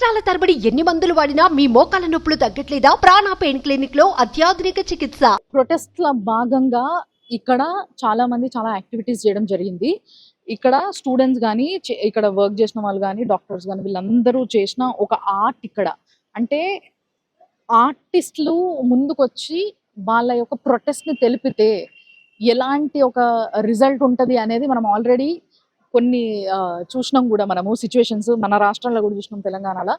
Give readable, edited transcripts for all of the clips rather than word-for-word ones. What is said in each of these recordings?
సంవత్సరాల తరబడి ఎన్ని మందులు వాడినా మీ మోకాల నొప్పులు తగ్గట్లేదా? ప్రాణ పెయిన్ క్లినిక్ లో అత్యాధునిక చికిత్స. ప్రొటెస్ట్ ల భాగంగా ఇక్కడ చాలా మంది చాలా యాక్టివిటీస్ చేయడం జరిగింది. ఇక్కడ స్టూడెంట్స్ కానీ ఇక్కడ వర్క్ చేసిన వాళ్ళు కానీ డాక్టర్స్ కానీ వీళ్ళందరూ చేసిన ఒక ఆర్ట్ ఇక్కడ అంటే ఆర్టిస్టులు ముందుకొచ్చి వాళ్ళ యొక్క ప్రొటెస్ట్ ని తెలిపితే ఎలాంటి ఒక రిజల్ట్ ఉంటది అనేది మనం ఆల్రెడీ కొన్ని చూసినాం కూడా. మనము సిచ్యువేషన్స్ మన రాష్ట్రంలో కూడా చూసినాం, తెలంగాణలో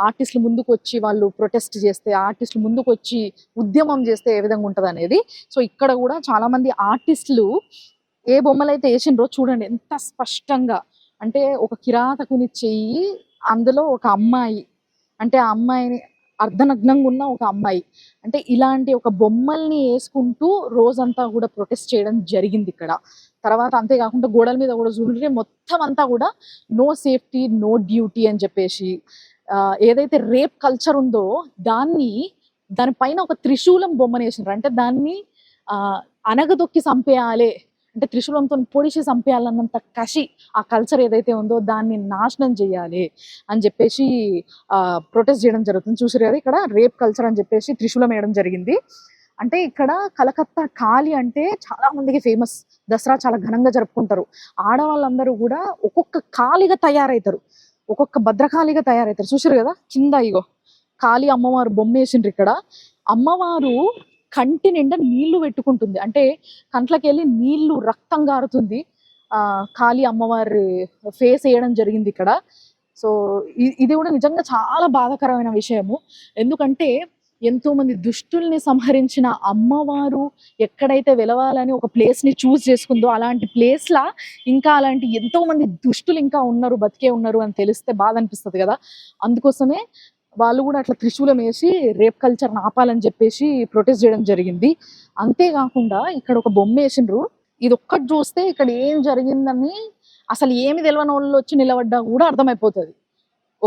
ఆర్టిస్టులు ముందుకు వచ్చి వాళ్ళు ప్రొటెస్ట్ చేస్తే, ఆర్టిస్టులు ముందుకు వచ్చి ఉద్యమం చేస్తే ఏ విధంగా ఉంటుంది అనేది. సో ఇక్కడ కూడా చాలా మంది ఆర్టిస్టులు ఏ బొమ్మలు అయితే వేసిండ్రో చూడండి ఎంత స్పష్టంగా. అంటే ఒక కిరాతకుని చెయ్యి, అందులో ఒక అమ్మాయి, అంటే ఆ అమ్మాయిని అర్ధనగ్నంగా ఉన్న ఒక అమ్మాయి, అంటే ఇలాంటి ఒక బొమ్మల్ని వేసుకుంటూ రోజంతా కూడా ప్రొటెస్ట్ చేయడం జరిగింది ఇక్కడ. తర్వాత అంతేకాకుండా గోడల మీద కూడా చూడండి మొత్తం అంతా కూడా నో సేఫ్టీ నో డ్యూటీ అని చెప్పేసి ఏదైతే రేప్ కల్చర్ ఉందో దానిపైన ఒక త్రిశూలం బొమ్మని వేసినారు. అంటే దాన్ని అనగదొక్కి చంపేయాలి, అంటే త్రిశూలంతో పొడిచి చంపేయాలన్నంత కసి ఆ కల్చర్ ఏదైతే ఉందో దాన్ని నాశనం చేయాలి అని చెప్పేసి ప్రొటెస్ట్ చేయడం జరుగుతుంది. చూసారు కదా, ఇక్కడ రేప్ కల్చర్ అని చెప్పేసి త్రిశూలం వేయడం జరిగింది. అంటే ఇక్కడ కలకత్తా కాళీ అంటే చాలా మందికి ఫేమస్. దసరా చాలా ఘనంగా జరుపుకుంటారు. ఆడవాళ్ళందరూ కూడా ఒక్కొక్క కాళీగా తయారవుతారు, ఒక్కొక్క భద్రకాళిగా తయారవుతారు. చూసారు కదా కింద ఇగో కాళీ అమ్మవారు బొమ్మ వేసిండ్రు. ఇక్కడ అమ్మవారు కంటి నిండా నీళ్లు పెట్టుకుంటుంది, అంటే కంట్లకి వెళ్ళి నీళ్లు రక్తం గారుతుంది. కాళీ అమ్మవారి ఫేస్ వేయడం జరిగింది ఇక్కడ. సో ఇది కూడా నిజంగా చాలా బాధాకరమైన విషయము. ఎందుకంటే ఎంతో మంది దుష్టుల్ని సంహరించిన అమ్మవారు ఎక్కడైతే వెలవాలని ఒక ప్లేస్ ని చూస్ చేసుకుందో అలాంటి ప్లేస్ లా ఇంకా అలాంటి ఎంతో మంది దుష్టులు ఇంకా ఉన్నారు, బతికే ఉన్నారు అని తెలిస్తే బాధ అనిపిస్తుంది కదా. అందుకోసమే వాళ్ళు కూడా అట్లా త్రిశూలం వేసి రేప్ కల్చర్ ఆపాలని చెప్పేసి ప్రొటెస్ట్ చేయడం జరిగింది. అంతేకాకుండా ఇక్కడ ఒక బొమ్మ వేసిండ్రు. ఇది ఒక్కటి చూస్తే ఇక్కడ ఏం జరిగిందని అసలు ఏమి తెలియని వాళ్ళు వచ్చి నిలబడ్డా కూడా అర్థమైపోతుంది.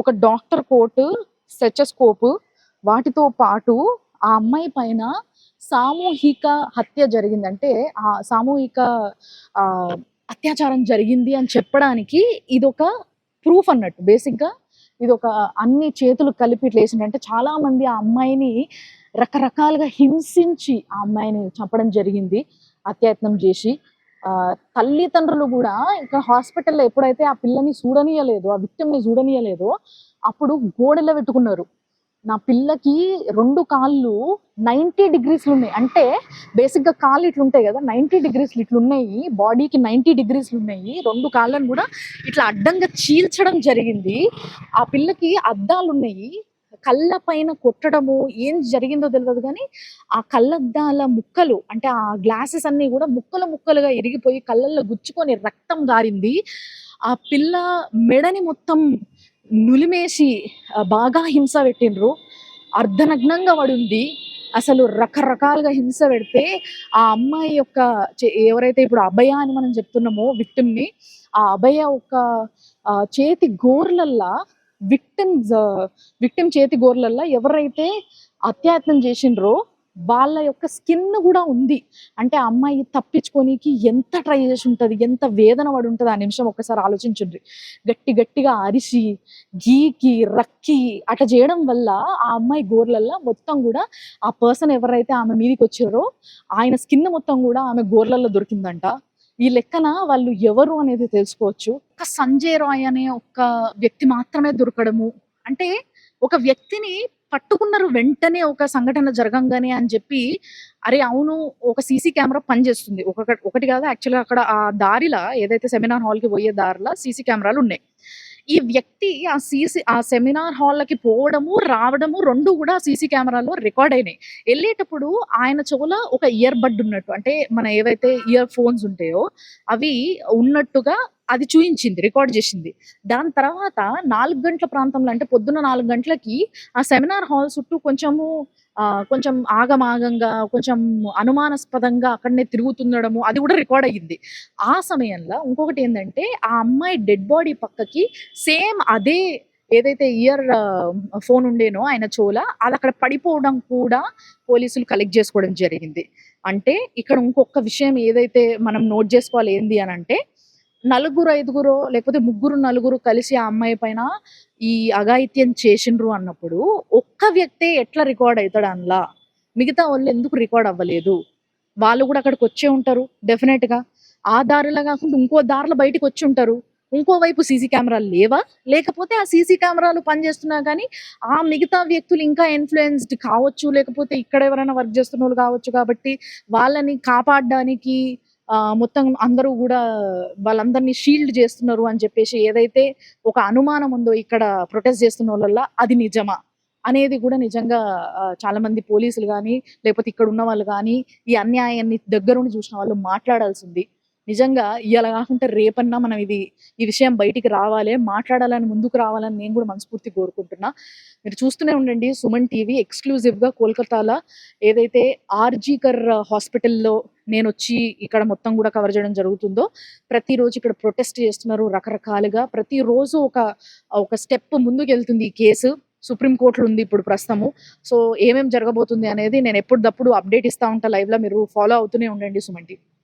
ఒక డాక్టర్ కోట్, స్టెథోస్కోప్, వాటితో పాటు ఆ అమ్మాయి పైన సామూహిక హత్య జరిగింది, అంటే ఆ సామూహిక అత్యాచారం జరిగింది అని చెప్పడానికి ఇదొక ప్రూఫ్ అన్నట్టు. బేసిక్గా ఇది ఒక అన్ని చేతులు కలిపి ఇట్లా వేసిందంటే చాలా మంది ఆ అమ్మాయిని రకరకాలుగా హింసించి ఆ అమ్మాయిని చంపడం జరిగింది, అత్యయత్నం చేసి. తల్లిదండ్రులు కూడా ఇక్కడ హాస్పిటల్లో ఎప్పుడైతే ఆ పిల్లని చూడనీయలేదో, ఆ విక్టిమ్ని చూడనీయలేదో అప్పుడు గోడలో పెట్టుకున్నారు. నా పిల్లకి 2 కాళ్ళు 90 డిగ్రీస్లు ఉన్నాయి, అంటే బేసిక్గా కాళ్ళు ఇట్లుంటాయి కదా 90 డిగ్రీస్లు ఇట్లున్నాయి, బాడీకి 90 డిగ్రీస్లు ఉన్నాయి. 2 కాళ్ళను కూడా ఇట్లా అడ్డంగా చీల్చడం జరిగింది. ఆ పిల్లకి అద్దాలు ఉన్నాయి, కళ్ళ పైన కొట్టడము ఏం జరిగిందో తెలియదు కానీ ఆ కళ్ళద్దాల ముక్కలు, అంటే ఆ గ్లాసెస్ అన్ని కూడా ముక్కలు ముక్కలుగా ఇరిగిపోయి కళ్ళల్లో గుచ్చుకొని రక్తం గారింది. ఆ పిల్ల మెడని మొత్తం నులిమేసి బాగా హింస పెట్టిండ్రు. అర్ధనగ్నంగా పడింది. అసలు రకరకాలుగా హింస పెడితే ఆ అమ్మాయి యొక్క ఎవరైతే ఇప్పుడు అభయ అని మనం చెప్తున్నామో విక్టిమ్ని, ఆ అభయ ఒక చేతి గోర్లల్లా విక్టిమ్ చేతి గోర్లల్లా ఎవరైతే అత్యాయత్నం చేసిండ్రో వాళ్ళ యొక్క స్కిన్ కూడా ఉంది. అంటే ఆ అమ్మాయి తప్పించుకోనికి ఎంత ట్రై చేసి ఉంటుంది, ఎంత వేదన పడి ఉంటుంది ఆ నిమిషం ఒక్కసారి ఆలోచించండి. గట్టిగా అరిసి గీకి రక్కి అట్లా చేయడం వల్ల ఆ అమ్మాయి గోర్లల్లో మొత్తం కూడా ఆ పర్సన్ ఎవరైతే ఆమె మీదకి వచ్చారో ఆయన స్కిన్ మొత్తం కూడా ఆమె గోర్లల్లో దొరికిందంట. ఈ లెక్కన వాళ్ళు ఎవరు అనేది తెలుసుకోవచ్చు. ఒక సంజయ్ రాయ్ అనే ఒక వ్యక్తి మాత్రమే దొరకడము, అంటే ఒక వ్యక్తిని పట్టుకున్నారు వెంటనే ఒక సంఘటన జరగంగానే అని చెప్పి. అరే అవును, ఒక సీసీ కెమెరా పనిచేస్తుంది, ఒకటి కాదు యాక్చువల్గా అక్కడ ఆ దారిలా ఏదైతే సెమినార్ హాల్కి పోయే దారిలో సీసీ కెమెరాలు ఉన్నాయి. ఈ వ్యక్తి ఆ సెమినార్ హాల్కి పోవడము రావడము 2 కూడా సీసీ కెమెరాలో రికార్డ్ అయినాయి. వెళ్ళేటప్పుడు ఆయన చెవులో ఒక ఇయర్ బడ్ ఉన్నట్టు, అంటే మన ఏవైతే ఇయర్ ఫోన్స్ ఉంటాయో అవి ఉన్నట్టుగా అది చూయించింది, రికార్డ్ చేసింది. దాని తర్వాత 4 గంటల ప్రాంతంలో, అంటే పొద్దున్న 4 గంటలకి ఆ సెమినార్ హాల్ చుట్టూ కొంచెం ఆగమాగంగా కొంచెం అనుమానాస్పదంగా అక్కడనే తిరుగుతుండడము అది కూడా రికార్డ్ అయ్యింది. ఆ సమయంలో ఇంకొకటి ఏంటంటే ఆ అమ్మాయి డెడ్ బాడీ పక్కకి సేమ్ అదే ఏదైతే ఇయర్ ఫోన్ ఉండేనో ఆయన చెవుల అది అక్కడ పడిపోవడం కూడా పోలీసులు కలెక్ట్ చేసుకోవడం జరిగింది. అంటే ఇక్కడ ఇంకొక విషయం ఏదైతే మనం నోట్ చేసుకోవాలి ఏంది అని అంటే, నలుగురు, ఐదుగురో లేకపోతే ముగ్గురు, నలుగురు కలిసి ఆ అమ్మాయి పైన ఈ అఘాయిత్యం చేసిండ్రు అన్నప్పుడు ఒక్క వ్యక్తే ఎట్లా రికార్డ్ అయితాడు అందులో? మిగతా వాళ్ళు ఎందుకు రికార్డ్ అవ్వలేదు? వాళ్ళు కూడా అక్కడికి వచ్చే ఉంటారు డెఫినెట్ గా. ఆ దారిలో కాకుండా ఇంకో దారిలో బయటికి వచ్చి ఉంటారు. ఇంకోవైపు సీసీ కెమెరాలు లేవా? లేకపోతే ఆ సీసీ కెమెరాలు పనిచేస్తున్నా కానీ ఆ మిగతా వ్యక్తులు ఇంకా ఇన్ఫ్లుయెన్స్డ్ కావచ్చు, లేకపోతే ఇక్కడ ఎవరైనా వర్క్ చేస్తున్న వాళ్ళు కావచ్చు, కాబట్టి వాళ్ళని కాపాడడానికి మొత్తం అందరూ కూడా వాళ్ళందరినీ షీల్డ్ చేస్తున్నారు అని చెప్పేసి ఏదైతే ఒక అనుమానం ఉందో ఇక్కడ ప్రొటెస్ట్ చేస్తున్న వాళ్ళ, అది నిజమా అనేది కూడా నిజంగా చాలా మంది పోలీసులు కానీ లేకపోతే ఇక్కడ ఉన్న వాళ్ళు కానీ ఈ అన్యాయాన్ని దగ్గరుండి చూసిన వాళ్ళు మాట్లాడాల్సింది. నిజంగా ఇవాళ కాకుండా రేపన్నా మనం ఈ విషయం బయటికి రావాలి, మాట్లాడాలని, ముందుకు రావాలని నేను కూడా మనస్ఫూర్తిగా కోరుకుంటున్నా. మీరు చూస్తూనే ఉండండి సుమన్ టీవీ. ఎక్స్క్లూజివ్గా కోల్కతాలో ఏదైతే ఆర్జీకర్ హాస్పిటల్లో నేను వచ్చి ఇక్కడ మొత్తం కూడా కవర్ చేయడం జరుగుతుందో, ప్రతిరోజు ఇక్కడ ప్రొటెస్ట్ చేస్తున్నారు రకరకాలుగా. ప్రతిరోజు ఒక స్టెప్ ముందుకు వెళ్తుంది ఈ కేసు. సుప్రీం కోర్టులో ఉంది ఇప్పుడు ప్రస్తుతము. సో ఏమేమి జరగబోతుంది అనేది నేను ఎప్పటికప్పుడు అప్డేట్ ఇస్తా ఉంటా లైవ్ లో. మీరు ఫాలో అవుతూనే ఉండండి సుమన్ టీవీ.